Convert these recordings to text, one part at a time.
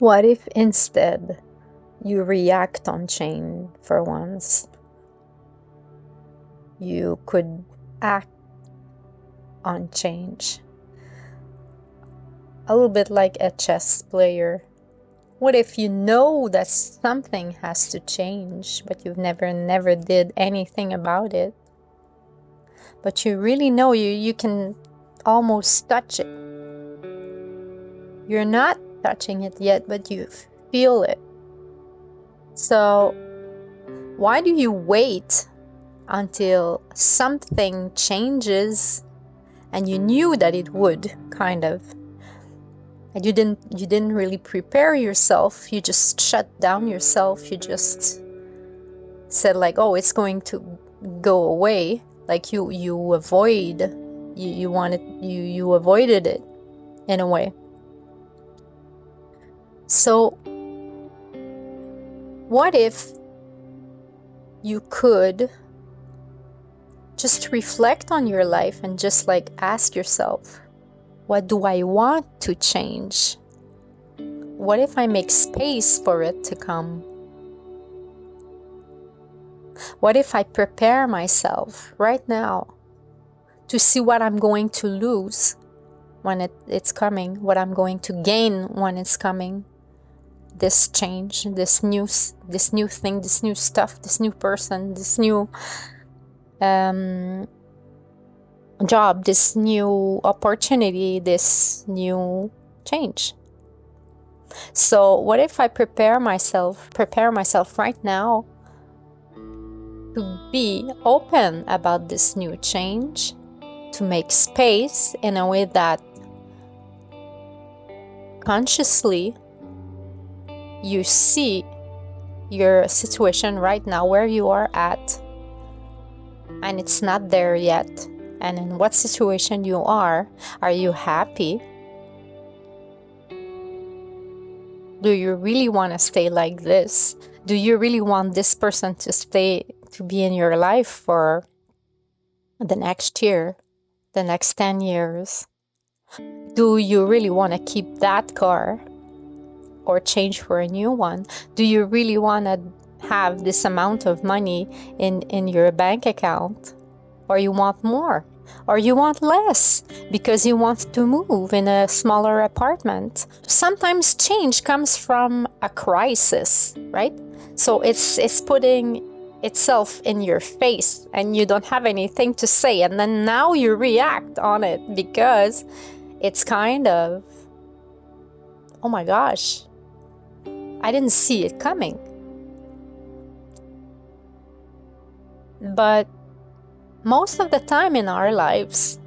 What if instead you react on change for once? You could act on change. A little bit like a chess player. What if you know that something has to change, but you've never did anything about it? But you really know you can almost touch it. You're not touching it yet, but you feel it. So why do you wait until something changes and you knew that it would, kind of, and you didn't really prepare yourself? You just shut down yourself. You just said like, oh, it's going to go away. Like you avoided it in a way. So what if you could just reflect on your life and just like ask yourself, what do I want to change? What if I make space for it to come? What if I prepare myself right now to see what I'm going to lose when it's coming, what I'm going to gain when it's coming? This change, this new thing, this new stuff, this new person, this new job, this new opportunity, this new change. So what if I prepare myself right now to be open about this new change, to make space in a way that consciously you see your situation right now, where you are at, and it's not there yet, and in what situation you are you happy? Do you really want to stay like this? Do you really want this person to be in your life for the next year, the next 10 years? Do you really want to keep that car or change for a new one? Do you really want to have this amount of money in your bank account? Or you want more? Or you want less because you want to move in a smaller apartment? Sometimes change comes from a crisis, right? So it's putting itself in your face and you don't have anything to say, and then now you react on it because it's kind of, oh my gosh, I didn't see it coming. But most of the time in our lives,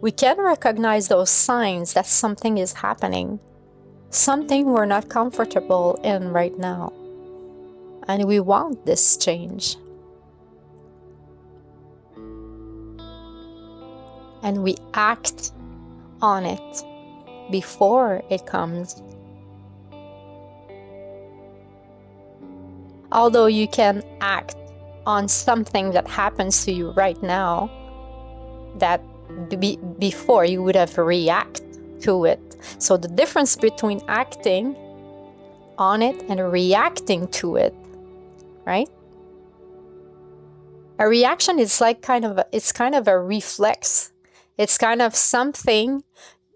we can recognize those signs that something is happening, something we're not comfortable in right now, and we want this change. And we act on it before it comes. Although you can act on something that happens to you right now that before you would have reacted to it. So the difference between acting on it and reacting to it, right? A reaction is like kind of a reflex. It's kind of something,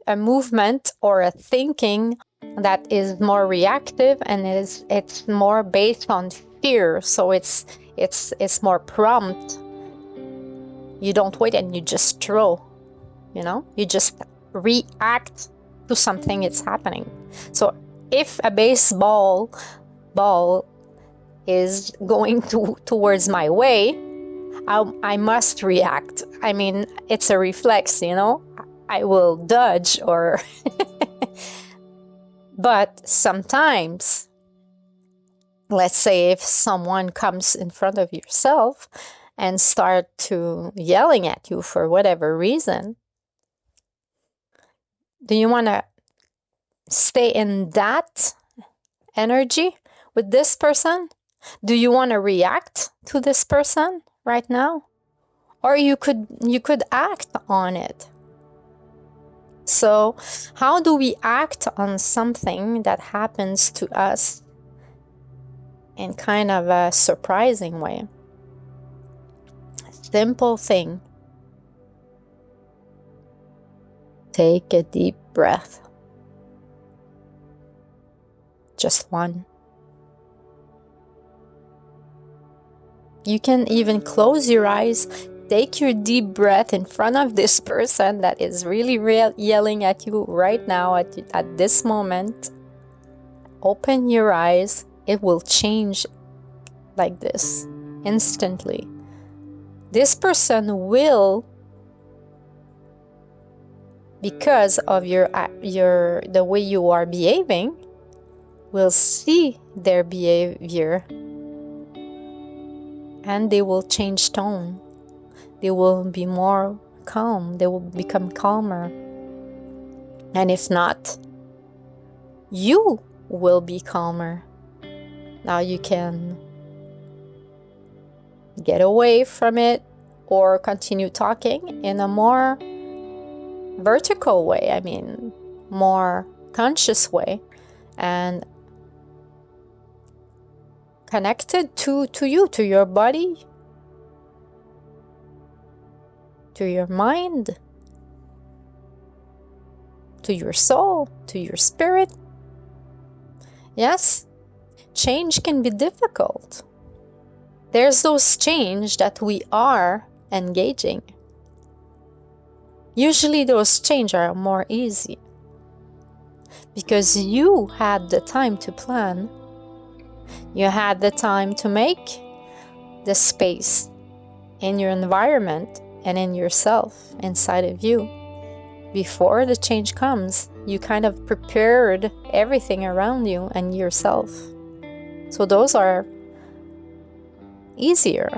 a movement or a thinking that is more reactive, and it's more based on fear. So it's more prompt. You don't wait and you just throw, you just react to something that's happening. So if a baseball ball is going towards my way, I must react. I mean, it's a reflex, I will dodge or but sometimes, let's say if someone comes in front of yourself and start to yelling at you for whatever reason, do you want to stay in that energy with this person? Do you want to react to this person right now? Or you could act on it. So how do we act on something that happens to us in kind of a surprising way? Simple thing. Take a deep breath. Just one. You can even close your eyes, take your deep breath in front of this person that is really yelling at you right now at this moment. Open your eyes. It will change like this instantly. This person will, because of the way you are behaving, will see their behavior and they will change tone. They will be more calm. They will become calmer. And if not, you will be calmer. Now you can get away from it or continue talking in a more vertical way. I mean, more conscious way and connected to you, to your body, to your mind, to your soul, to your spirit. Yes, change can be difficult. There's those change that we are engaging. Usually those change are more easy because you had the time to plan. You had the time to make the space in your environment and in yourself, inside of you. Before the change comes, you kind of prepared everything around you and yourself. So those are easier.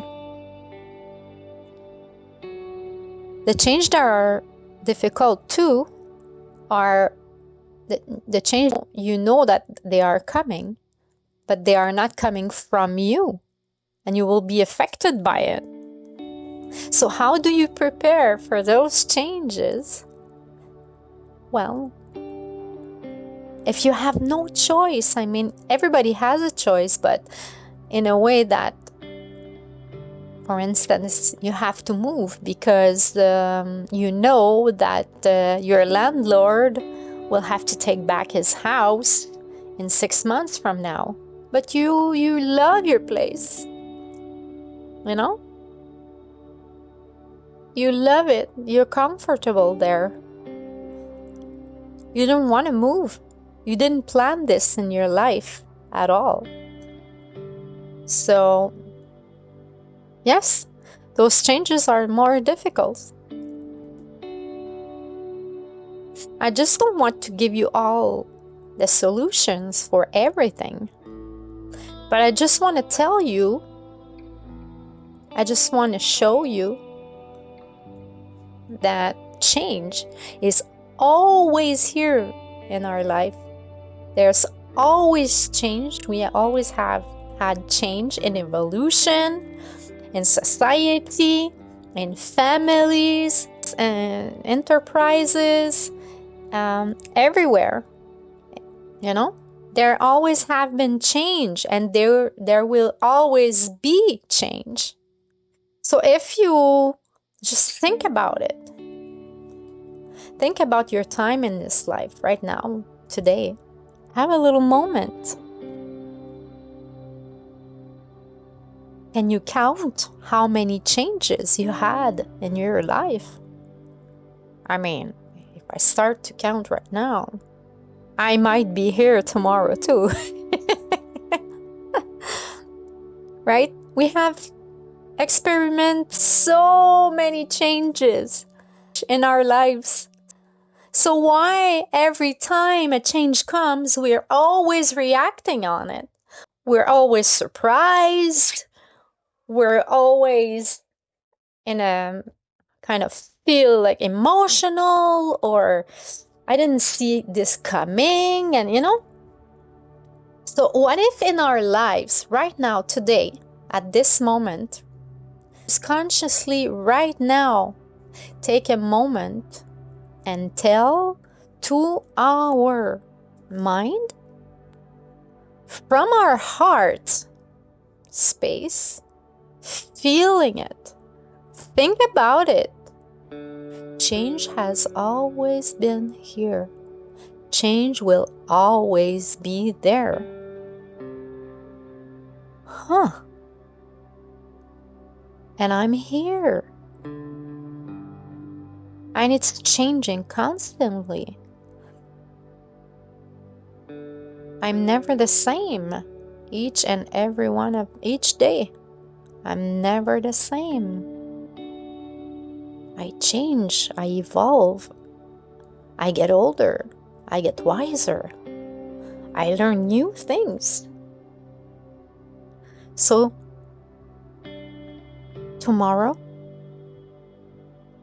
The change that are difficult too are the change you know that they are coming, but they are not coming from you, and you will be affected by it. So how do you prepare for those changes? Well, if you have no choice, I mean, everybody has a choice, but in a way that, for instance, you have to move because you know that your landlord will have to take back his house in 6 months from now. But you love your place, you know? You love it. You're comfortable there. You don't want to move. You didn't plan this in your life at all. So, yes, those changes are more difficult. I just don't want to give you all the solutions for everything. But I just want to tell you, I just want to show you that change is always here in our life. There's always change. We always have had change in evolution, in society, in families, and enterprises, everywhere. You know, there always have been change, and there will always be change. So if you just think about it, think about your time in this life right now, today. Have a little moment. Can you count how many changes you had in your life? I mean, if I start to count right now, I might be here tomorrow too. Right? We have experienced so many changes in our lives. So why every time a change comes, we're always reacting on it? We're always surprised. We're always in a kind of feel like emotional, or I didn't see this coming, and you know. So what if in our lives right now, today, at this moment, just consciously right now, take a moment and tell to our mind, from our heart space, feeling it, think about it. Change has always been here. Change will always be there. And I'm here. And it's changing constantly. I'm never the same each and every one of each day. I'm never the same. I change, I evolve. I get older, I get wiser. I learn new things. So tomorrow,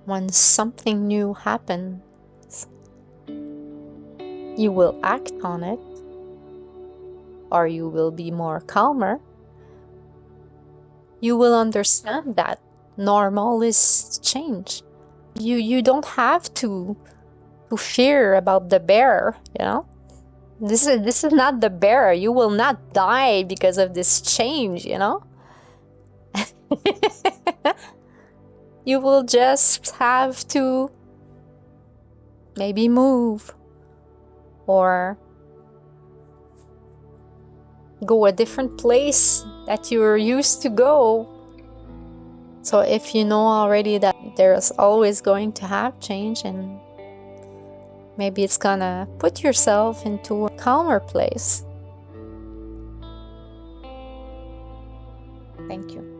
when something new happens, you will act on it, or you will be more calmer. You will understand that normal is change. You don't have to fear about the bear, you know? This is not the bear. You will not die because of this change, you know? You will just have to maybe move or go a different place that you're used to go. So if you know already that there's always going to have change, and maybe it's gonna put yourself into a calmer place. Thank you.